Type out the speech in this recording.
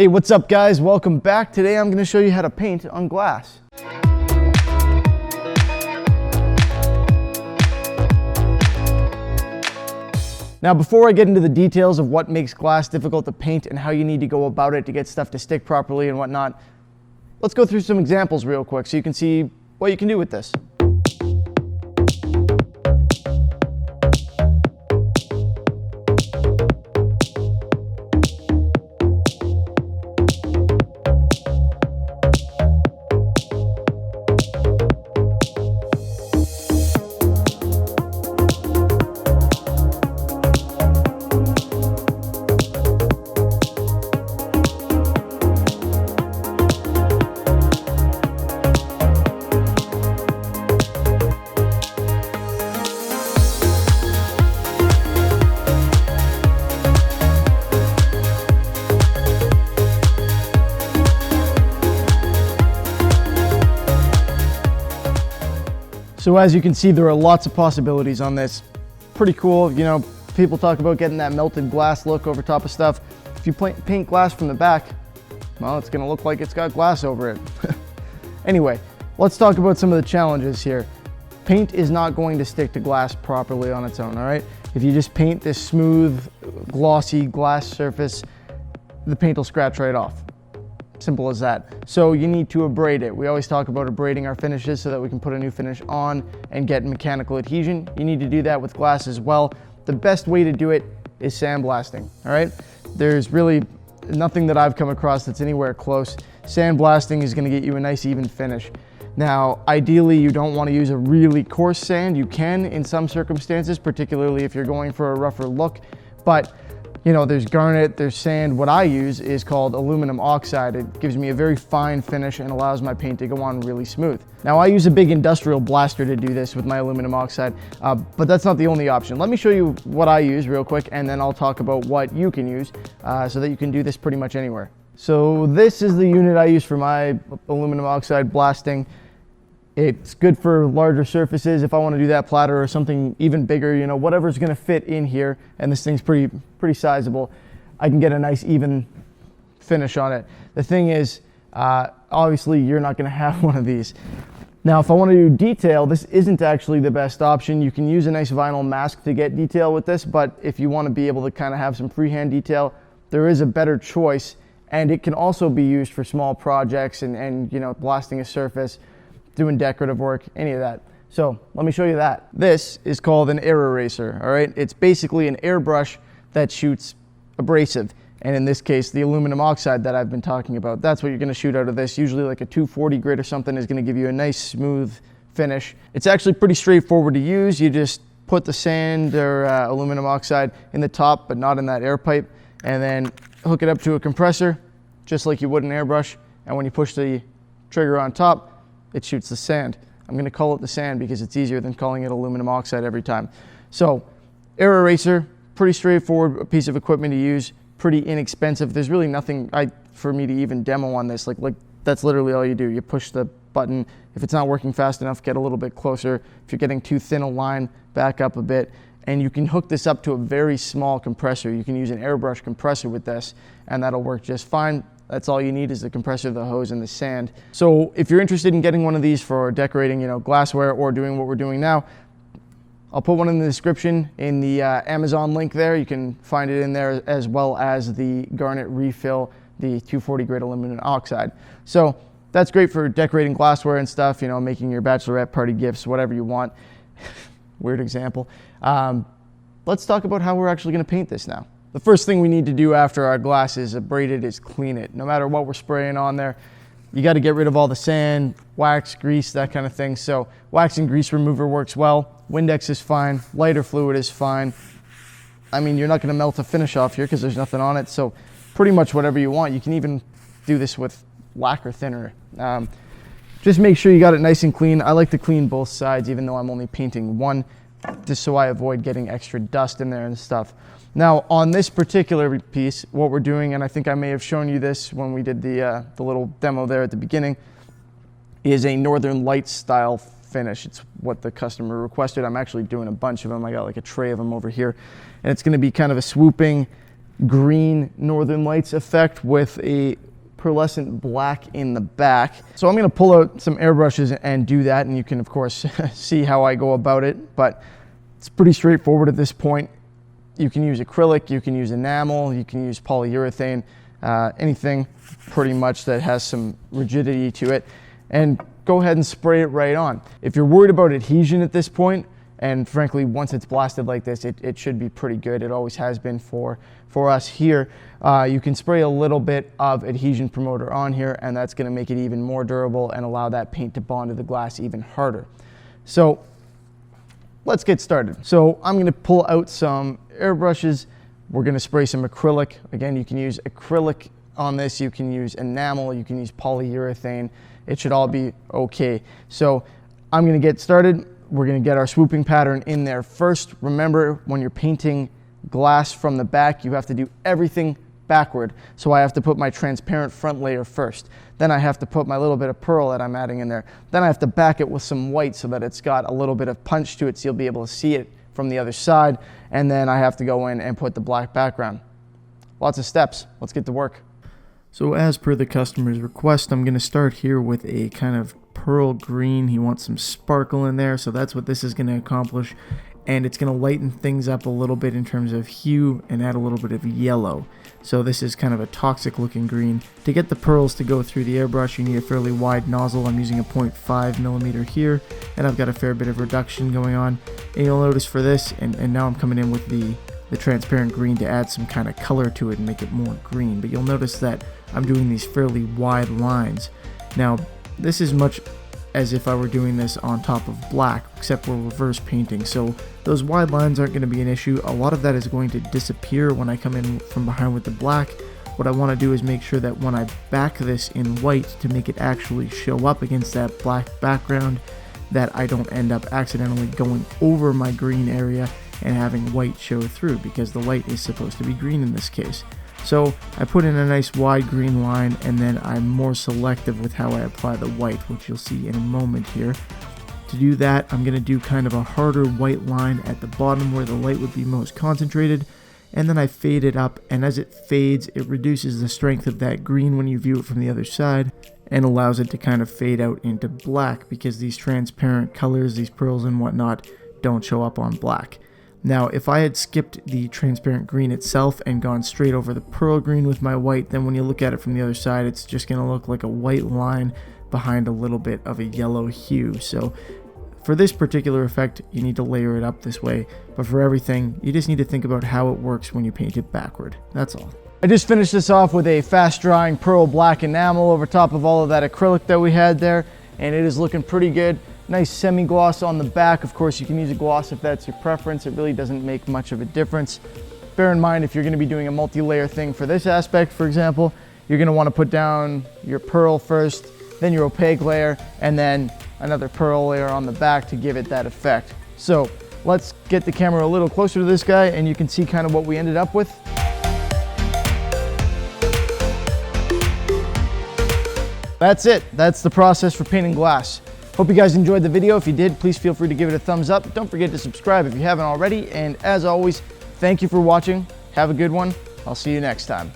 Hey, what's up guys? Welcome back. Today I'm going to show you how to paint on glass. Now before I get into the details of what makes glass difficult to paint and how you need to go about it to get stuff to stick properly and whatnot, let's go through some examples real quick so you can see what you can do with this. So as you can see, there are lots of possibilities on this. Pretty cool, you know, people talk about getting that melted glass look over top of stuff. If you paint glass from the back, well, it's gonna look like it's got glass over it. Anyway, let's talk about some of the challenges here. Paint is not going to stick to glass properly on its own, all right? If you just paint this smooth, glossy glass surface, the paint will scratch right off. Simple as that. So you need to abrade it. We always talk about abrading our finishes so that we can put a new finish on and get mechanical adhesion. You need to do that with glass as well. The best way to do it is sandblasting, all right? There's really nothing that I've come across that's anywhere close. Sandblasting is gonna get you a nice even finish. Now, ideally, you don't wanna use a really coarse sand. You can in some circumstances, particularly if you're going for a rougher look, but you know, there's garnet, there's sand. What I use is called aluminum oxide. It gives me a very fine finish and allows my paint to go on really smooth. Now I use a big industrial blaster to do this with my aluminum oxide, but that's not the only option. Let me show you what I use real quick and then I'll talk about what you can use so that you can do this pretty much anywhere. So this is the unit I use for my aluminum oxide blasting. It's good for larger surfaces if I want to do that platter or something even bigger, you know, whatever's going to fit in here, and this thing's pretty sizable. I can get a nice even finish on it. The thing is, obviously you're not going to have one of these. Now if I want to do detail, this isn't actually the best option. You can use a nice vinyl mask to get detail with this, but if you want to be able to kind of have some freehand detail, there is a better choice, and it can also be used for small projects and you know, blasting a surface, doing decorative work, any of that. So let me show you that. This is called an air eraser, all right? It's basically an airbrush that shoots abrasive. And in this case, the aluminum oxide that I've been talking about, that's what you're gonna shoot out of this. Usually like a 240 grit or something is gonna give you a nice smooth finish. It's actually pretty straightforward to use. You just put the sand or aluminum oxide in the top, but not in that air pipe, and then hook it up to a compressor, just like you would an airbrush. And when you push the trigger on top, it shoots the sand. I'm gonna call it the sand because it's easier than calling it aluminum oxide every time. So air eraser, pretty straightforward piece of equipment to use, pretty inexpensive. There's really nothing for me to even demo on this. Like that's literally all you do. You push the button. If it's not working fast enough, get a little bit closer. If you're getting too thin a line, back up a bit. And you can hook this up to a very small compressor. You can use an airbrush compressor with this and that'll work just fine. That's all you need is the compressor, the hose, and the sand. So if you're interested in getting one of these for decorating, you know, glassware or doing what we're doing now, I'll put one in the description in the Amazon link there. You can find it in there as well as the garnet refill, the 240 grit aluminum oxide. So that's great for decorating glassware and stuff, you know, making your bachelorette party gifts, whatever you want. Weird example. Let's talk about how we're actually gonna paint this now. The first thing we need to do after our glass is abrade it is clean it. No matter what we're spraying on there, you got to get rid of all the sand, wax, grease, that kind of thing. So wax and grease remover works well. Windex is fine. Lighter fluid is fine. I mean, you're not going to melt a finish off here because there's nothing on it. So pretty much whatever you want. You can even do this with lacquer thinner. Just make sure you got it nice and clean. I like to clean both sides even though I'm only painting one, just so I avoid getting extra dust in there and stuff. Now on this particular piece, what we're doing, and I think I may have shown you this when we did the little demo there at the beginning, is a Northern Lights style finish. It's what the customer requested. I'm actually doing a bunch of them. I got like a tray of them over here. And it's gonna be kind of a swooping green Northern Lights effect with a pearlescent black in the back. So I'm going to pull out some airbrushes and do that, and you can of course see how I go about it, but it's pretty straightforward at this point. You can use acrylic, you can use enamel, you can use polyurethane, anything pretty much that has some rigidity to it, and go ahead and spray it right on. If you're worried about adhesion at this point, and frankly, once it's blasted like this, it should be pretty good. It always has been for us here. You can spray a little bit of adhesion promoter on here, and that's gonna make it even more durable and allow that paint to bond to the glass even harder. So let's get started. So I'm gonna pull out some airbrushes. We're gonna spray some acrylic. Again, you can use acrylic on this, you can use enamel, you can use polyurethane. It should all be okay. So I'm gonna get started. We're gonna get our swooping pattern in there first. Remember, when you're painting glass from the back, you have to do everything backward. So I have to put my transparent front layer first. Then I have to put my little bit of pearl that I'm adding in there. Then I have to back it with some white so that it's got a little bit of punch to it so you'll be able to see it from the other side. And then I have to go in and put the black background. Lots of steps. Let's get to work. So as per the customer's request, I'm gonna start here with a kind of pearl green. He wants some sparkle in there, so that's what this is going to accomplish, and it's going to lighten things up a little bit in terms of hue and add a little bit of yellow. So this is kind of a toxic looking green. To get the pearls to go through the airbrush, you need a fairly wide nozzle. I'm using a 0.5 millimeter here, and I've got a fair bit of reduction going on. And you'll notice for this, and now I'm coming in with the transparent green to add some kind of color to it and make it more green, but you'll notice that I'm doing these fairly wide lines. Now this is much as if I were doing this on top of black, except we're reverse painting, so those wide lines aren't going to be an issue. A lot of that is going to disappear when I come in from behind with the black. What I want to do is make sure that when I back this in white to make it actually show up against that black background, that I don't end up accidentally going over my green area and having white show through, because the light is supposed to be green in this case. So I put in a nice wide green line, and then I'm more selective with how I apply the white, which you'll see in a moment here. To do that, I'm going to do kind of a harder white line at the bottom where the light would be most concentrated, and then I fade it up, and as it fades, it reduces the strength of that green when you view it from the other side, and allows it to kind of fade out into black, because these transparent colors, these pearls and whatnot, don't show up on black. Now, if I had skipped the transparent green itself and gone straight over the pearl green with my white, then when you look at it from the other side, it's just going to look like a white line behind a little bit of a yellow hue. So for this particular effect, you need to layer it up this way, but for everything, you just need to think about how it works when you paint it backward. That's all. I just finished this off with a fast drying pearl black enamel over top of all of that acrylic that we had there, and it is looking pretty good. Nice semi-gloss on the back. Of course, you can use a gloss if that's your preference. It really doesn't make much of a difference. Bear in mind, if you're going to be doing a multi-layer thing for this aspect, for example, you're going to want to put down your pearl first, then your opaque layer, and then another pearl layer on the back to give it that effect. So let's get the camera a little closer to this guy, and you can see kind of what we ended up with. That's it. That's the process for painting glass. Hope you guys enjoyed the video. If you did, please feel free to give it a thumbs up. Don't forget to subscribe if you haven't already. And as always, thank you for watching. Have a good one. I'll see you next time.